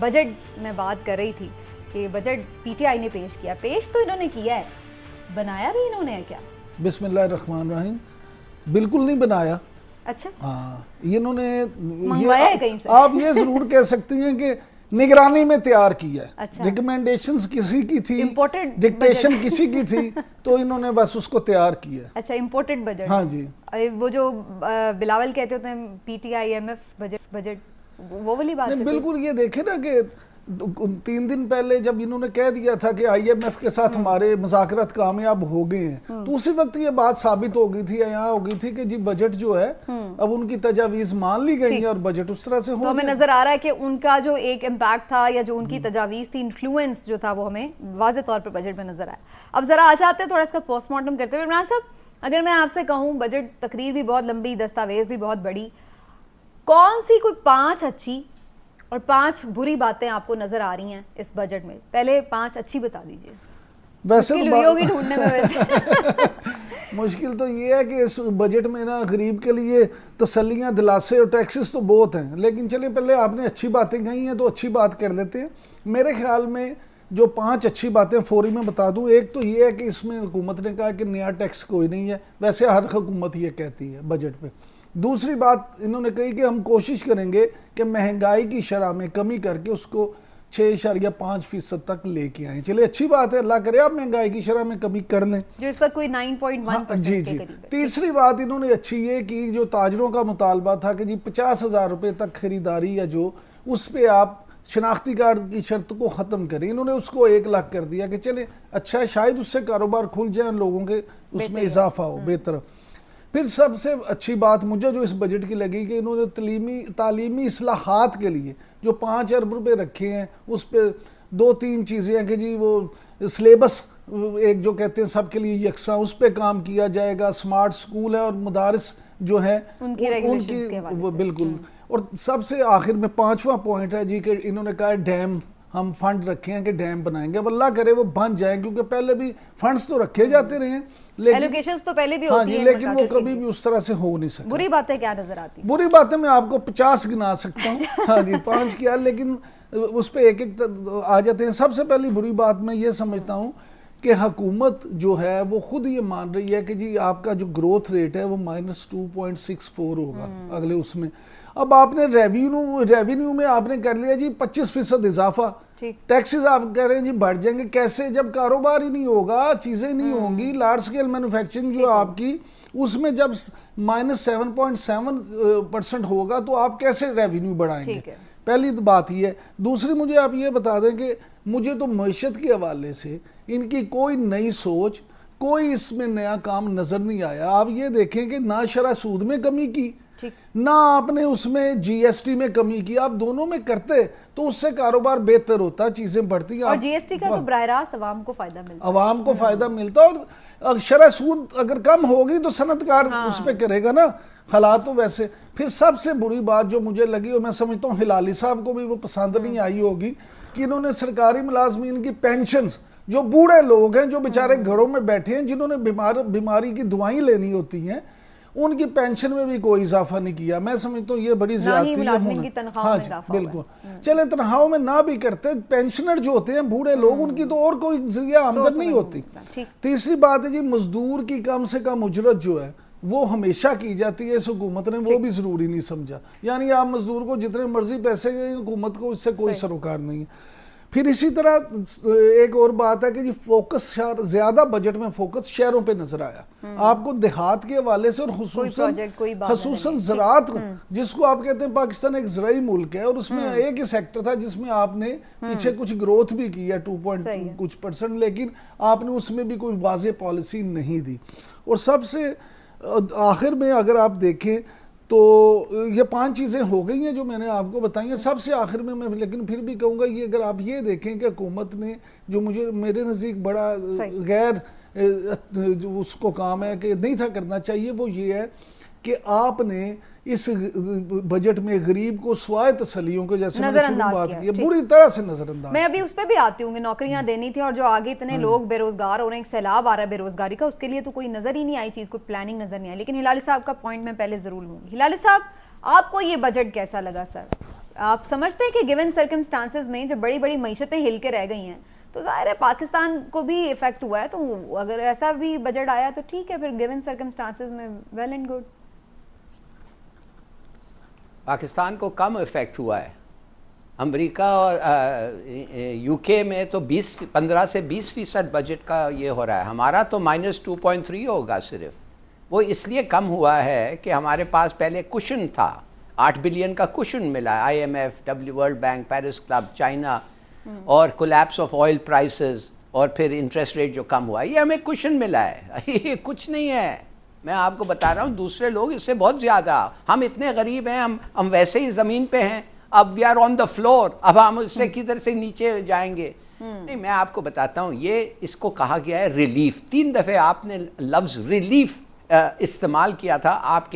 Budget میں بات کر رہی تھی کہ بجٹ پی ٹی آئی نے پیش کیا، پیش تو انہوں نے کیا ہے، بنایا بھی انہوں نے کیا؟ بسم اللہ الرحمن الرحیم، بالکل نہیں بنایا۔ اچھا ہاں، انہوں نے منگوایا ہے کہیں سے؟ آپ یہ ضرور کہہ سکتی ہیں کہ نگرانی میں تیار کیا ہے، اچھا، ریکمنڈیشنز کسی کی تھی، امپورٹڈ ڈکٹیشن کسی کی تھی، تو انہوں نے بس اس کو تیار کیا ہے۔ اچھا امپورٹڈ بجٹ، ہاں جی، وہ جو بلاول کہتے ہوتے ہیں P T I M F budget, وہ والی بات ہے؟ بالکل، یہ دیکھیں نا کہ 3 دن پہلے جب انہوں نے کہہ دیا تھا کہ آئی ایم ایف کے ساتھ ہمارے مذاکرات کامیاب ہو گئے ہیں، تو اسی وقت یہ بات ثابت ہو گئی تھی، یہاں ہو گئی تھی کہ جی بجٹ جو ہے اب ان کی تجاویز مان لی گئی ہیں اور بجٹ اس طرح سے ہو تو ہمیں نظر آ رہا ہے کہ ان کا جو ایک امپیکٹ تھا یا جو ان کی تجاویز تھی، انفلوئنس جو تھا، وہ ہمیں واضح طور پر بجٹ میں نظر آیا۔ اب ذرا آ جاتے ہیں تھوڑا اس کا پوسٹ مارٹم کرتے ہوئے۔ عمران صاحب، اگر میں آپ سے کہوں بجٹ تقریر بھی بہت لمبی، دستاویز بھی بہت بڑی، کون سی کوئی 5 اچھی اور 5 بری باتیں آپ کو نظر آ رہی ہیں اس بجٹ میں؟ پہلے 5 اچھی بتا دیجئے۔ ویسے ہوگی ڈھونڈنے میں ویسے مشکل تو یہ ہے کہ اس بجٹ میں نا غریب کے لیے تسلیاں، دلاسے اور ٹیکسز تو بہت ہیں، لیکن چلیے پہلے آپ نے اچھی باتیں کہی ہیں تو اچھی بات کر لیتے ہیں۔ میرے خیال میں جو 5 اچھی باتیں فوری میں بتا دوں، ایک تو یہ ہے کہ اس میں حکومت نے کہا کہ نیا ٹیکس کوئی نہیں ہے، ویسے ہر حکومت یہ کہتی ہے بجٹ پہ۔ دوسری بات انہوں نے کہی کہ ہم کوشش کریں گے کہ مہنگائی کی شرح میں کمی کر کے اس کو 6.5% تک لے کے آئیں۔ چلے اچھی بات ہے، اللہ کرے آپ مہنگائی کی شرح میں کمی کر لیں، جو اس وقت کوئی 9.1% جی کے قریب ہے۔ تیسری بات انہوں نے اچھی یہ کی، جو تاجروں کا مطالبہ تھا کہ جی 50,000 روپے تک خریداری یا جو اس پہ آپ شناختی کارڈ کی شرط کو ختم کریں، انہوں نے اس کو 1 لاکھ کر دیا کہ چلے اچھا ہے، شاید اس سے کاروبار کھل جائیں، لوگوں کے اس میں اضافہ ہو، بہتر۔ پھر سب سے اچھی بات مجھے جو اس بجٹ کی لگی کہ انہوں نے تعلیمی اصلاحات کے لیے جو 5 ارب روپے رکھے ہیں، اس پہ 2-3 چیزیں ہیں کہ جی وہ سلیبس ایک جو کہتے ہیں سب کے لیے یکساں، اس پہ کام کیا جائے گا، سمارٹ سکول ہے اور مدارس جو ہیں ان کی بالکل۔ اور سب سے آخر میں 5واں پوائنٹ ہے جی کہ انہوں نے کہا ڈیم ہم فنڈ رکھے ہیں کہ ڈیم بنائیں گے، اب اللہ کرے وہ بن جائیں، کیونکہ پہلے بھی فنڈز تو رکھے جاتے رہے ہیں ایلوکیشنز تو پہلے بھی ہوتی ہیں، لیکن وہ کبھی بھی اس طرح سے ہو نہیں سکتا۔ بری باتیں کیا نظر آتی ہیں؟ بری باتیں میں آپ کو 50 گنا سکتا ہوں، ہاں جی 5 کیا، لیکن اس پہ ایک ایک آ جاتے ہیں۔ سب سے پہلی بری بات میں یہ سمجھتا ہوں کہ حکومت جو ہے وہ خود یہ مان رہی ہے کہ جی آپ کا جو گروتھ ریٹ ہے وہ -2.64 ہوگا اگلے اس میں۔ اب آپ نے ریونیو میں آپ نے کر لیا جی 25% اضافہ، ٹیکسز آپ کہہ رہے ہیں جی بڑھ جائیں گے، کیسے جب کاروبار ہی نہیں ہوگا، چیزیں نہیں ہوں گی، لارج سکیل مینوفیکچرنگ جو آپ کی اس میں جب -7.7% ہوگا تو آپ کیسے ریونیو بڑھائیں گے؟ پہلی بات یہ ہے۔ دوسری مجھے آپ یہ بتا دیں کہ مجھے تو معیشت کے حوالے سے ان کی کوئی نئی سوچ، کوئی اس میں نیا کام نظر نہیں آیا۔ آپ یہ دیکھیں کہ نہ شرح سود میں کمی کی، نہ آپ نے اس میں جی ایس ٹی میں کمی کی، آپ دونوں میں کرتے تو اس سے کاروبار بہتر ہوتا، چیزیں بڑھتی ہیں۔ اور جی ایس ٹی کا تو براہ راست عوام کو فائدہ ملتا، عوام کو فائدہ ملتا، اور شرح سود اگر کم ہوگی تو صنعت کار اس پہ کرے گا نا، حالات تو ویسے۔ پھر سب سے بری بات جو مجھے لگی، اور میں سمجھتا ہوں ہلالی صاحب کو بھی وہ پسند نہیں آئی ہوگی، کہ انہوں نے سرکاری ملازمین کی پینشنز، جو بوڑھے لوگ ہیں جو بیچارے گھروں میں بیٹھے ہیں، جنہوں نے بیماری کی دوائیں لینی ہوتی ہیں، ان کی پینشن میں بھی کوئی اضافہ نہیں کیا۔ میں سمجھتا ہوں یہ بڑی زیادتی ہے۔ ہاں جی بالکل، چلے تنخواہوں میں نہ بھی کرتے، پینشنر جو ہوتے ہیں بوڑھے لوگ، ان کی تو اور کوئی ذریعہ آمدن نہیں ہوتی۔ تیسری بات ہے جی مزدور کی کم سے کم اجرت جو ہے وہ ہمیشہ کی جاتی ہے، اس حکومت نے وہ بھی ضروری نہیں سمجھا، یعنی آپ مزدور کو جتنے مرضی پیسے دیں، حکومت کو اس سے کوئی سروکار نہیں ہے۔ پھر اسی طرح ایک اور بات ہے کہ جی فوکس زیادہ بجٹ میں فوکس شہروں پہ نظر آیا، آپ کو دیہات کے حوالے سے، اور خصوصاً زراعت، جس کو آپ کہتے ہیں پاکستان ایک زرعی ملک ہے، اور اس میں ایک ہی سیکٹر تھا جس میں آپ نے پیچھے کچھ گروتھ بھی کی ہے 2.کچھ%، لیکن آپ نے اس میں بھی کوئی واضح پالیسی نہیں دی۔ اور سب سے آخر میں اگر آپ دیکھیں تو یہ 5 چیزیں ہو گئی ہیں جو میں نے آپ کو بتائی ہیں۔ سب سے آخر میں لیکن پھر بھی کہوں گا، یہ اگر آپ یہ دیکھیں کہ حکومت نے جو میرے نزدیک بڑا غیر اس کو کام ہے کہ نہیں تھا کرنا چاہیے، وہ یہ ہے کہ آپ نے اس بجٹ میں غریب کو سوائے تسلیوں کو، جیسے میں نے شروع بات کی ہے، بری طرح سے نظر انداز۔ میں ابھی اس پہ بھی آتی ہوں کہ نوکریاں دینی تھی، اور جو آگے اتنے لوگ بے روزگار ہو رہے ہیں، ایک سیلاب آ رہا ہے بے روزگاری کا، اس کے لیے تو کوئی نظر ہی نہیں آئی چیز، کوئی پلاننگ نظر نہیں آئی۔ لیکن ہلالی صاحب کا پوائنٹ میں پہلے ضرور لوں گی۔ ہلالی صاحب، آپ کو یہ بجٹ کیسا لگا سر؟ آپ سمجھتے ہیں کہ گیون سرکمسٹانسز میں جب بڑی بڑی معیشتیں ہل کے رہ گئی ہیں تو ظاہر ہے پاکستان کو بھی افیکٹ ہوا ہے, تو اگر ایسا بھی بجٹ آیا تو ٹھیک ہے, پھر گیون سرکمسٹانسز میں ویل اینڈ گڈ. پاکستان کو کم افیکٹ ہوا ہے. امریکہ اور یو کے میں تو 15 سے 20% بجٹ کا یہ ہو رہا ہے, ہمارا تو -2.3 ہوگا صرف. وہ اس لیے کم ہوا ہے کہ ہمارے پاس پہلے کشن تھا, 8 بلین کا کشن ملا, I M F, World Bank, Paris Club, China, اور کولیپس آف آئل پرائسز, اور پھر انٹرسٹ ریٹ جو کم ہوا, یہ ہمیں کشن ملا ہے. یہ کچھ نہیں ہے, میں آپ کو بتا رہا ہوں, دوسرے لوگ اس سے بہت زیادہ, ہم اتنے غریب ہیں, ہم ویسے ہی زمین پہ ہیں, اب we are on the floor, اب ہم اس سے کدھر سے نیچے جائیں گے. نہیں, میں آپ کو بتاتا ہوں, یہ اس کو کہا گیا ہے ریلیف. 3 دفعہ آپ نے لفظ ریلیف استعمال کیا تھا آپ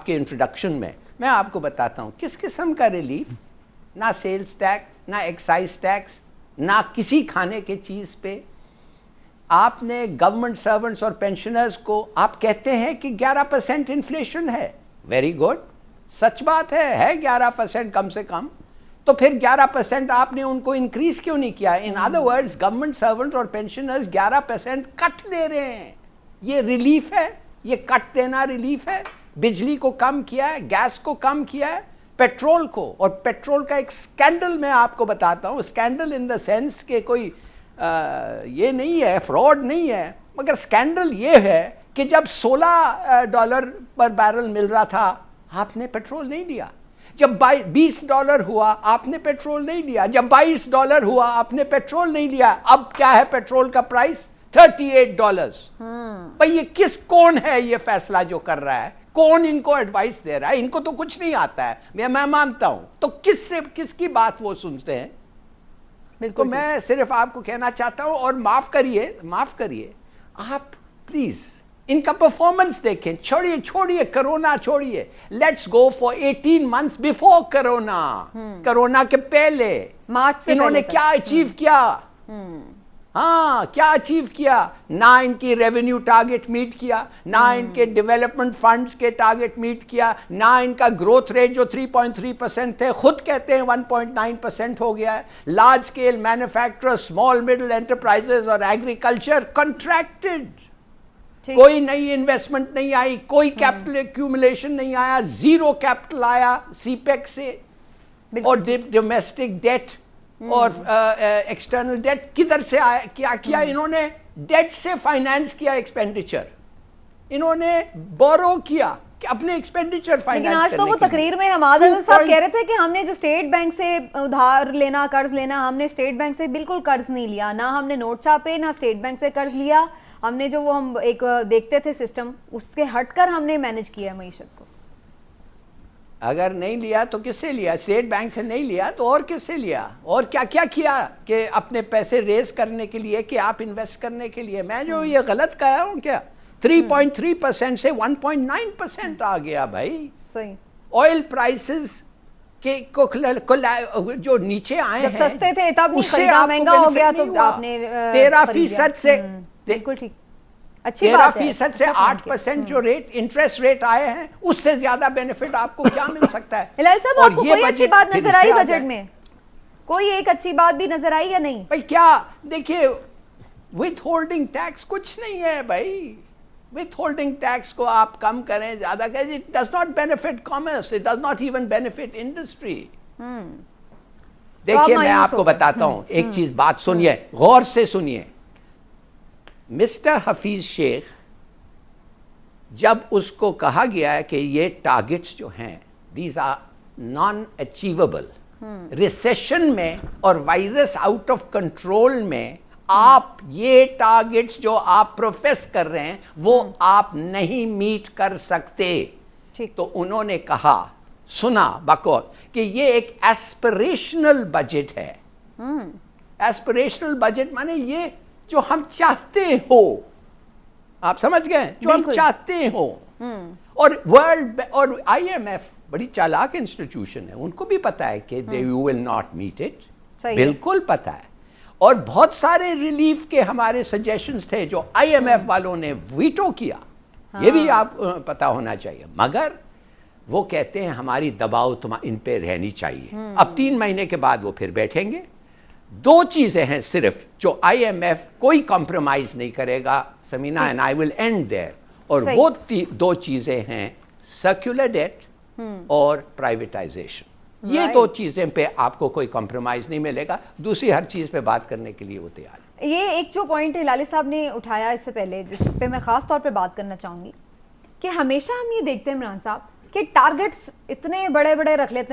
کے انٹروڈکشن میں. میں آپ کو بتاتا ہوں کس قسم کا ریلیف. نہ سیلز ٹیکس, نہ ایکسائز ٹیکس, نہ کسی کھانے کی چیز پہ. آپ نے گورنمنٹ سرونٹس اور پینشنرز کو آپ کہتے ہیں کہ 11% انفلیشن ہے. ویری گڈ, سچ بات ہے 11% کم سے کم. تو پھر 11% آپ نے ان کو انکریز کیوں نہیں کیا؟ In other words government servant اور پینشنرز 11% کٹ دے رہے ہیں. یہ ریلیف ہے, یہ کٹ دینا ریلیف ہے. بجلی کو کم کیا ہے, گیس کو کم کیا ہے, پیٹرول کو. اور پیٹرول کا ایک سکینڈل میں آپ کو بتاتا ہوں, سکینڈل ان دا سینس کہ کوئی یہ نہیں ہے, فراڈ نہیں ہے, مگر سکینڈل یہ ہے کہ جب $16 پر بیرل مل رہا تھا آپ نے پیٹرول نہیں دیا. جب $20 ہوا آپ نے پیٹرول نہیں دیا. جب $22 ہوا آپ نے پیٹرول نہیں دیا. اب کیا ہے پیٹرول کا پرائس؟ $38. بھئی یہ کون ہے یہ فیصلہ جو کر رہا ہے؟ کون ان کو ایڈوائس دے رہا ہے؟ ان کو تو کچھ نہیں آتا ہے, میں مانتا ہوں. تو کس کی بات وہ سنتے ہیں؟ تو میں صرف آپ کو کہنا چاہتا ہوں, اور معاف کریے آپ پلیز ان کا پرفارمنس دیکھیں. چھوڑیے کرونا, چھوڑیے. Let's go for 18 months before corona. Corona کے پہلے انہوں نے کیا اچیو کیا؟ ہاں, کیا اچیو کیا؟ نہ ان کی ریونیو ٹارگٹ میٹ کیا, نہ ان کے ڈیولپمنٹ فنڈز کے ٹارگٹ میٹ کیا, نہ ان کا گروتھ ریٹ جو 3.3% تھے خود کہتے ہیں 1.9% ہو گیا ہے. Large scale manufacturer, small middle enterprises اور ایگریکلچر کنٹریکٹڈ. کوئی نئی انویسٹمنٹ نہیں آئی, کوئی کیپٹل ایکیومولیشن نہیں آیا, زیرو کیپٹل آیا سی پیک سے. اور ڈومیسٹک ڈیٹ اور ایکسٹرنل ڈیٹ کدھر سے آیا؟ کیا انہوں نے ڈیٹ سے فائنانس کیا ایکسپینڈیچر, انہوں نے بورو کیا کہ اپنے ایکسپینڈیچر فائنانس. لیکن آج تو وہ تقریر میں حماد صاحب کہہ رہے تھے کہ ہم نے جو اسٹیٹ بینک سے ادھار لینا, قرض لینا, ہم نے اسٹیٹ بینک سے بالکل قرض نہیں لیا, نہ ہم نے نوٹ چھاپے, نہ اسٹیٹ بینک سے قرض لیا. ہم نے جو وہ ہم ایک دیکھتے تھے سسٹم, اس کے ہٹ کر ہم نے مینج کیا ہے معیشت کو. اگر نہیں لیا تو کس سے لیا؟ اسٹیٹ بینک سے نہیں لیا تو اور کس سے لیا؟ اور کیا کیا کہ اپنے پیسے ریز کرنے کے لیے, کہ آپ انویسٹ کرنے کے لیے؟ میں جو یہ غلط کہا ہوں کیا؟ 3.3% سے 1.9% آ گیا بھائی. صحیح. آئل پرائسز کے جو نیچے آئے ہیں, سستے تھے تب نہیں خریدا, مہنگا ہو گیا تو آپ نے 13% سے بالکل ٹھیک, اچھی بات ہے. 13% سے 8% جو انٹرسٹ ریٹ آئے ہیں, اس سے زیادہ بینیفٹ آپ کو کیا مل سکتا ہے؟ ہلال صاحب, آپ کو کوئی اچھی بات نظر آئی بجٹ میں؟ کوئی ایک اچھی بات بھی نظر آئی یا نہیں؟ بھائی کیا دیکھیے, وتھ ہولڈنگ ٹیکس کچھ نہیں ہے بھائی. وتھ ہولڈنگ ٹیکس کو آپ کم کریں, زیادہ کریں, it does not benefit commerce, it does not even benefit industry. دیکھیے میں آپ کو بتاتا ہوں ایک چیز, بات سنیے, غور سے سنیے. مسٹر حفیظ شیخ, جب اس کو کہا گیا ہے کہ یہ ٹارگٹس جو ہیں these are non achievable, recession میں اور وائرس آؤٹ آف کنٹرول میں آپ یہ ٹارگٹس جو آپ پروفیس کر رہے ہیں وہ آپ نہیں میٹ کر سکتے. تو انہوں نے کہا, سنا بقول, کہ یہ ایک ایسپریشنل بجٹ ہے. ایسپریشنل بجٹ مانے یہ جو ہم چاہتے ہو, آپ سمجھ گئے, جو ہم چاہتے ہو. اور ورلڈ اور آئی ایم ایف بڑی چالاک انسٹیٹیوشن ہے, ان کو بھی پتا ہے کہ you will not meet it, بالکل پتا ہے. اور بہت سارے ریلیف کے ہمارے سجیشنز تھے جو آئی ایم ایف والوں نے ویٹو کیا, یہ بھی آپ پتا ہونا چاہیے. مگر وہ کہتے ہیں ہماری دباؤ ان پہ رہنی چاہیے. اب 3 مہینے کے بعد وہ پھر بیٹھیں گے. 2 چیزیں ہیں صرف جو آئی ایم ایف کوئی کمپرومائز نہیں کرے گا سمینا, and I will and there, اور وہ 2 چیزیں ہیں سرکولر ڈیٹ اور پرائیویٹائزیشن. یہ 2 چیزیں پہ آپ کو کوئی کمپرومائز نہیں ملے گا, دوسری ہر چیز پہ بات کرنے کے لیے وہ تیار ہے. یہ ایک جو پوائنٹ ہلالی صاحب نے اٹھایا اس سے پہلے, جس پہ میں خاص طور پہ بات کرنا چاہوں گی, کہ ہمیشہ ہم یہ دیکھتے ہیں عمران صاحب کہ ٹارگٹس اتنے بڑے بڑے رکھ لیتے ہیں